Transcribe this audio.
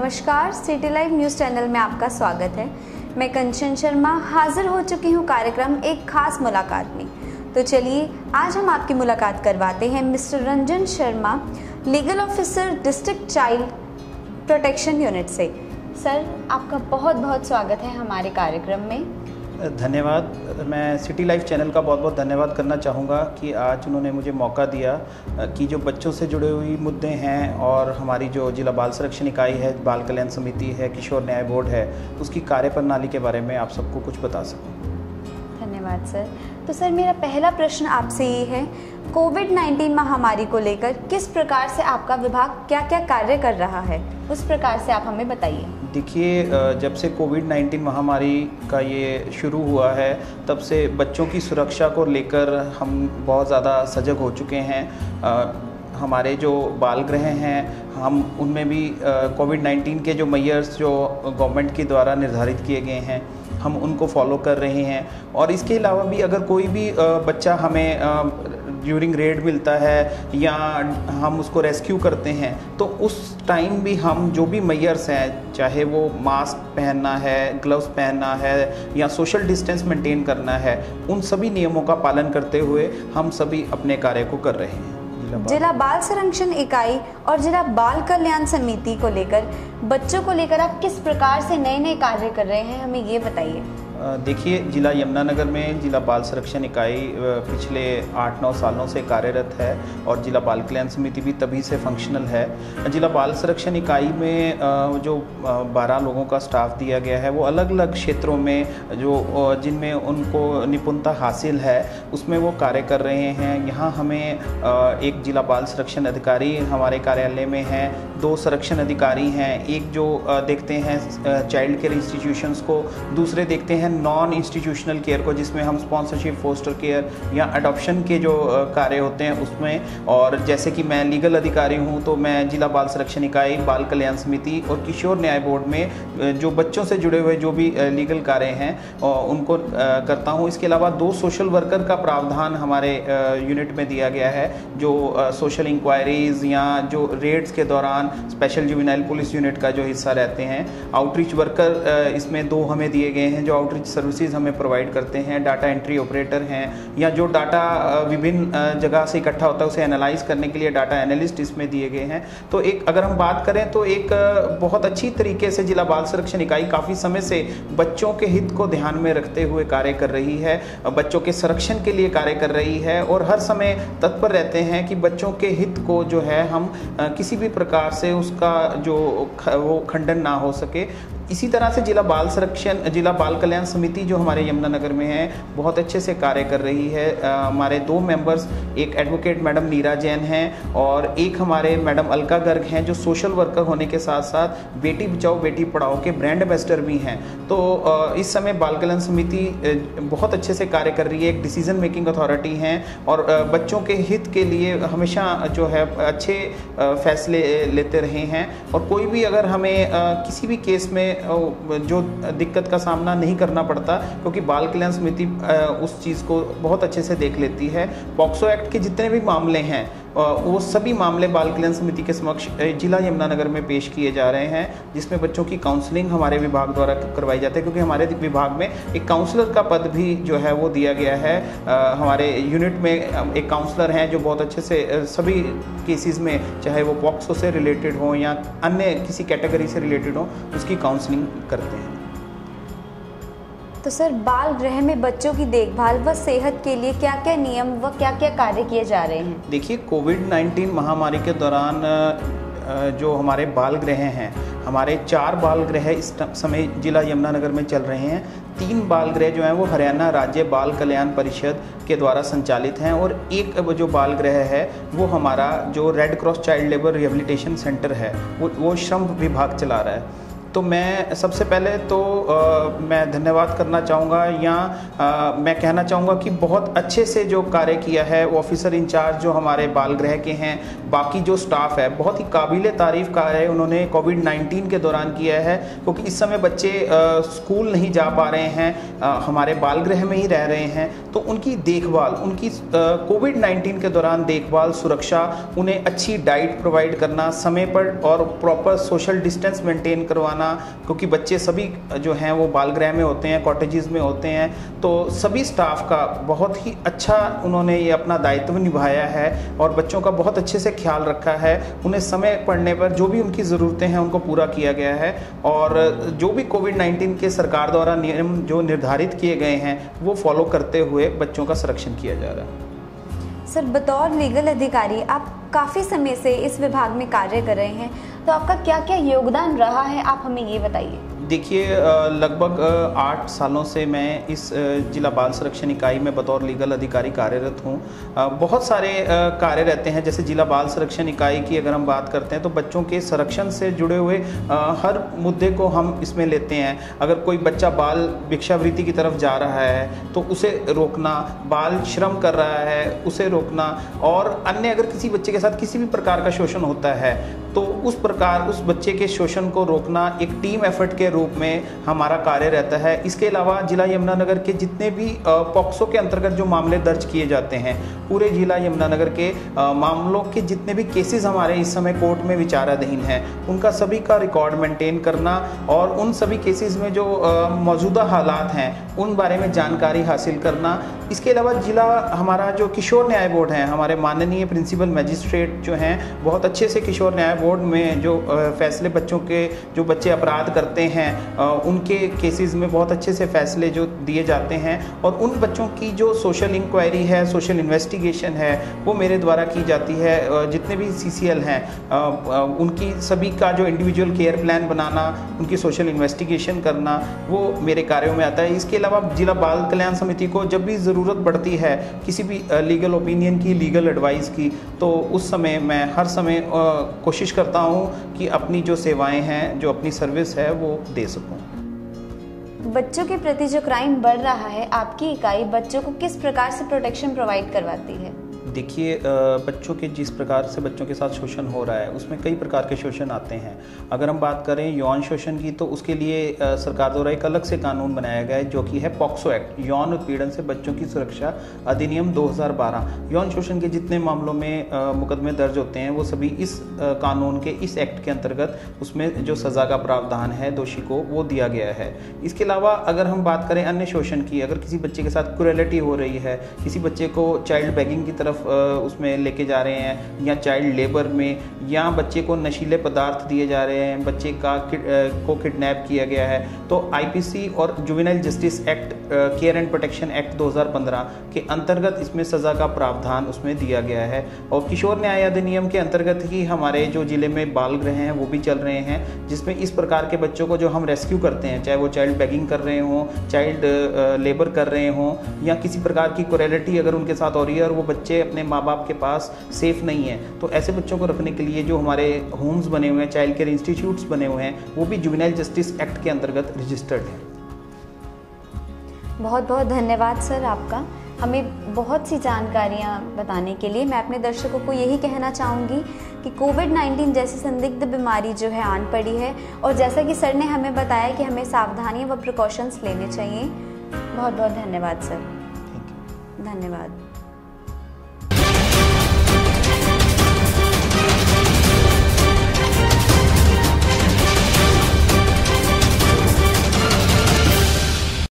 नमस्कार, city live news channel में आपका स्वागत है। मैं कंचन शर्मा हाजिर हो चुकी हूँ कार्यक्रम एक खास मुलाकात में। तो चलिए आज हम आपकी मुलाकात करवाते हैं mister Ranjan Sharma, legal officer district child protection unit से। सर, आपका बहुत बहुत स्वागत है हमारे कार्यक्रम में। धन्यवाद। मैं सिटी लाइव चैनल का बहुत बहुत धन्यवाद करना चाहूँगा कि आज उन्होंने मुझे मौका दिया कि जो बच्चों से जुड़े हुए मुद्दे हैं और हमारी जो जिला बाल संरक्षण इकाई है, बाल कल्याण समिति है, किशोर न्याय बोर्ड है, उसकी कार्यप्रणाली के बारे में आप सबको कुछ बता सकूँ। धन्यवाद सर। तो सर, मेरा पहला प्रश्न आपसे ये है, कोविड-19 महामारी को लेकर किस प्रकार से आपका विभाग क्या क्या कार्य कर रहा है, उस प्रकार से आप हमें बताइए। देखिए, जब से कोविड-19 महामारी का ये शुरू हुआ है तब से बच्चों की सुरक्षा को लेकर हम बहुत ज़्यादा सजग हो चुके हैं। हमारे जो बाल गृह हैं, हम उनमें भी कोविड-19 के जो मेजर्स जो गवर्नमेंट के द्वारा निर्धारित किए गए हैं, हम उनको फॉलो कर रहे हैं। और इसके अलावा भी अगर कोई भी बच्चा हमें ड्यूरिंग रेड मिलता है या हम उसको रेस्क्यू करते हैं तो उस टाइम भी हम जो भी मेजर्स हैं, चाहे वो मास्क पहनना है, ग्लव्स पहनना है या सोशल डिस्टेंस मेंटेन करना है, उन सभी नियमों का पालन करते हुए हम सभी अपने कार्य को कर रहे हैं। जिला बाल संरक्षण इकाई और जिला बाल कल्याण समिति को लेकर, बच्चों को लेकर आप किस प्रकार से नए नए कार्य कर रहे हैं, हमें ये बताइए। देखिए, जिला यमुनानगर में जिला बाल संरक्षण इकाई पिछले 8-9 सालों से कार्यरत है और जिला बाल कल्याण समिति भी तभी से फंक्शनल है। जिला बाल संरक्षण इकाई में जो 12 लोगों का स्टाफ दिया गया है, वो अलग अलग क्षेत्रों में जो जिनमें उनको निपुणता हासिल है उसमें वो कार्य कर रहे हैं। यहाँ हमें एक जिला बाल संरक्षण अधिकारी हमारे कार्यालय में हैं, 2 संरक्षण अधिकारी हैं, एक जो देखते हैं चाइल्ड केयर इंस्टीट्यूशंस को, दूसरे देखते हैं नॉन इंस्टीट्यूशनल केयर को, जिसमें हम स्पॉन्सरशिप, फोस्टर केयर या अडॉप्शन के जो कार्य होते हैं उसमें। और जैसे कि मैं लीगल अधिकारी हूं तो मैं जिला बाल संरक्षण इकाई, बाल कल्याण समिति और किशोर न्याय बोर्ड में जो बच्चों से जुड़े हुए जो भी लीगल कार्य हैं उनको करता हूं। इसके अलावा 2 सोशल वर्कर का प्रावधान हमारे यूनिट में दिया गया है, जो सोशल इंक्वायरीज या जो रेड्स के दौरान स्पेशल जुवेनाइल पुलिस यूनिट का जो हिस्सा रहते हैं। आउटरीच वर्कर इसमें 2 हमें दिए गए हैं जो आउटरीच सर्विसेज हमें प्रोवाइड करते हैं। डाटा एंट्री ऑपरेटर हैं या जो डाटा विभिन्न जगह से इकट्ठा होता है उसे एनालाइज करने के लिए डाटा एनालिस्ट इसमें दिए गए हैं। तो एक अगर हम बात करें तो एक बहुत अच्छी तरीके से जिला बाल संरक्षण इकाई काफ़ी समय से बच्चों के हित को ध्यान में रखते हुए कार्य कर रही है, बच्चों के संरक्षण के लिए कार्य कर रही है और हर समय तत्पर रहते हैं कि बच्चों के हित को जो है हम किसी भी प्रकार से उसका जो वो खंडन ना हो सके। इसी तरह से जिला बाल कल्याण समिति जो हमारे यमुनानगर में है बहुत अच्छे से कार्य कर रही है। हमारे 2 मेंबर्स, एक एडवोकेट मैडम नीरा जैन हैं और एक हमारे मैडम अलका गर्ग हैं, जो सोशल वर्कर होने के साथ साथ बेटी बचाओ बेटी पढ़ाओ के ब्रांड एम्बेसडर भी हैं। तो इस समय बाल कल्याण समिति बहुत अच्छे से कार्य कर रही है, एक डिसीजन मेकिंग अथॉरिटी हैं और बच्चों के हित के लिए हमेशा जो है अच्छे फैसले लेते रहे हैं। और कोई भी अगर हमें किसी भी केस में जो दिक्कत का सामना नहीं करना पड़ता, क्योंकि बाल कल्याण समिति उस चीज़ को बहुत अच्छे से देख लेती है। पॉक्सो एक्ट के जितने भी मामले हैं वो सभी मामले बाल कल्याण समिति के समक्ष जिला यमुनानगर में पेश किए जा रहे हैं, जिसमें बच्चों की काउंसलिंग हमारे विभाग द्वारा करवाई जाती है, क्योंकि हमारे विभाग में एक काउंसलर का पद भी जो है वो दिया गया है। हमारे यूनिट में एक काउंसलर हैं जो बहुत अच्छे से सभी केसेस में, चाहे वो पॉक्सो से रिलेटेड हो या अन्य किसी कैटेगरी से रिलेटेड हो, उसकी काउंसलिंग करते हैं। तो सर, बाल गृह में बच्चों की देखभाल व सेहत के लिए क्या क्या नियम व क्या क्या कार्य किए जा रहे हैं? देखिए, कोविड-19 महामारी के दौरान जो हमारे बाल गृह हैं, हमारे 4 बाल गृह इस समय जिला यमुनानगर में चल रहे हैं। 3 बाल गृह जो हैं वो हरियाणा राज्य बाल कल्याण परिषद के द्वारा संचालित हैं और एक जो बाल गृह है वो हमारा जो red cross child labour rehabilitation centre है वो श्रम विभाग चला रहा है। तो मैं सबसे पहले तो मैं धन्यवाद करना चाहूँगा या मैं कहना चाहूँगा कि बहुत अच्छे से जो कार्य किया है ऑफिसर इंचार्ज जो हमारे बाल गृह के हैं, बाकी जो स्टाफ है, बहुत ही काबिल तारीफ कार्य उन्होंने कोविड-19 के दौरान किया है, क्योंकि इस समय बच्चे स्कूल नहीं जा पा रहे हैं, हमारे बाल गृह में ही रह रहे हैं। तो उनकी देखभाल, उनकी कोविड-19 के दौरान देखभाल, सुरक्षा, उन्हें अच्छी डाइट प्रोवाइड करना, समय पर और प्रॉपर सोशल डिस्टेंस मेंटेन करवाना, क्योंकि बच्चे सभी जो हैं वो बाल गृह में होते हैं, कॉटेजेस में होते हैं। तो सभी स्टाफ का बहुत ही अच्छा उन्होंने ये अपना दायित्व निभाया है और बच्चों का बहुत अच्छे से ख्याल रखा है। उन्हें समय पड़ने पर जो भी उनकी ज़रूरतें हैं उनको पूरा किया गया है और जो भी कोविड-19 के सरकार द्वारा नियम जो निर्धारित किए गए हैं वो फॉलो करते हुए बच्चों का संरक्षण किया जा रहा है। सर, बतौर लीगल अधिकारी आप काफ़ी समय से इस विभाग में कार्य कर रहे हैं, तो आपका क्या क्या योगदान रहा है, आप हमें ये बताइए। देखिए, लगभग 8 सालों से मैं इस जिला बाल संरक्षण इकाई में बतौर लीगल अधिकारी कार्यरत हूँ। बहुत सारे कार्य रहते हैं, जैसे जिला बाल संरक्षण इकाई की अगर हम बात करते हैं तो बच्चों के संरक्षण से जुड़े हुए हर मुद्दे को हम इसमें लेते हैं। अगर कोई बच्चा बाल भिक्षावृत्ति की तरफ जा रहा है तो उसे रोकना, बाल श्रम कर रहा है उसे रोकना, और अन्य अगर किसी बच्चे के साथ किसी भी प्रकार का शोषण होता है तो उस बच्चे के शोषण को रोकना एक टीम एफर्ट के रूप में हमारा कार्य रहता है। इसके अलावा जिला यमुनानगर के जितने भी पॉक्सो के अंतर्गत जो मामले दर्ज किए जाते हैं, पूरे जिला यमुनानगर के मामलों के जितने भी केसेस हमारे इस समय कोर्ट में विचाराधीन हैं, उनका सभी का रिकॉर्ड मेंटेन करना और उन सभी केसेस में जो मौजूदा हालात हैं उन बारे में जानकारी हासिल करना। इसके अलावा जिला हमारा जो किशोर न्याय बोर्ड है, हमारे माननीय प्रिंसिपल मैजिस्ट्रेट जो हैं बहुत अच्छे से किशोर न्याय बोर्ड में जो फैसले बच्चों के, जो बच्चे अपराध करते हैं उनके केसेस में बहुत अच्छे से फैसले जो दिए जाते हैं, और उन बच्चों की जो सोशल इंक्वायरी है, सोशल इन्वेस्टिगेशन है, वो मेरे द्वारा की जाती है। जितने भी CCL हैं उनकी सभी का जो इंडिविजुअल केयर प्लान बनाना, उनकी सोशल इन्वेस्टिगेशन करना, वो मेरे कार्यों में आता है। इसके अलावा जिला बाल कल्याण समिति को जब भी ज़रूरत पड़ती है किसी भी लीगल ओपिनियन की, लीगल एडवाइस की, तो उस समय मैं हर समय कोशिश करता हूँ कि अपनी जो सेवाएं हैं, जो अपनी सर्विस है वो दे सकूं। बच्चों के प्रति जो क्राइम बढ़ रहा है, आपकी इकाई बच्चों को किस प्रकार से प्रोटेक्शन प्रोवाइड करवाती है? देखिए, बच्चों के जिस प्रकार से बच्चों के साथ शोषण हो रहा है उसमें कई प्रकार के शोषण आते हैं। अगर हम बात करें यौन शोषण की तो उसके लिए सरकार द्वारा एक अलग से कानून बनाया गया है जो कि है पॉक्सो एक्ट, यौन उत्पीड़न से बच्चों की सुरक्षा अधिनियम 2012। यौन शोषण के जितने मामलों में मुकदमे दर्ज होते हैं वो सभी इस कानून के, इस एक्ट के अंतर्गत उसमें जो सज़ा का प्रावधान है दोषी को वो दिया गया है। इसके अलावा अगर हम बात करें अन्य शोषण की, अगर किसी बच्चे के साथ क्रूरलिटी हो रही है, किसी बच्चे को चाइल्ड बेगिंग की तरफ उसमें लेके जा रहे हैं, या चाइल्ड लेबर में, या बच्चे को नशीले पदार्थ दिए जा रहे हैं, बच्चे को किडनैप किया गया है, तो IPC और juvenile justice act, care and protection act 2015 के अंतर्गत इसमें सज़ा का प्रावधान उसमें दिया गया है। और किशोर न्याय अधिनियम के अंतर्गत ही हमारे जो ज़िले में बाल गृह हैं वो भी चल रहे हैं, जिसमें इस प्रकार के बच्चों को जो हम रेस्क्यू करते हैं, चाहे वो चाइल्ड बेगिंग कर रहे हों, चाइल्ड लेबर कर रहे हों, या किसी प्रकार की क्रूरलिटी अगर उनके साथ हो रही है और वो बच्चे अपने माँ बाप के पास सेफ नहीं है, तो ऐसे बच्चों को रखने के लिए जो हमारे होम्स बने हुए हैं, चाइल्ड केयर इंस्टीट्यूट्स बने हुए हैं, वो भी जुवेनाइल जस्टिस एक्ट के अंतर्गत रजिस्टर्ड हैं। बहुत बहुत धन्यवाद सर आपका, हमें बहुत सी जानकारियाँ बताने के लिए। मैं अपने दर्शकों को यही कहना चाहूँगी कि कोविड-19 जैसी संदिग्ध बीमारी जो है आन पड़ी है, और जैसा कि सर ने हमें बताया कि हमें सावधानियाँ व प्रिकॉशंस लेने चाहिए। बहुत बहुत धन्यवाद सर। Thank you. धन्यवाद।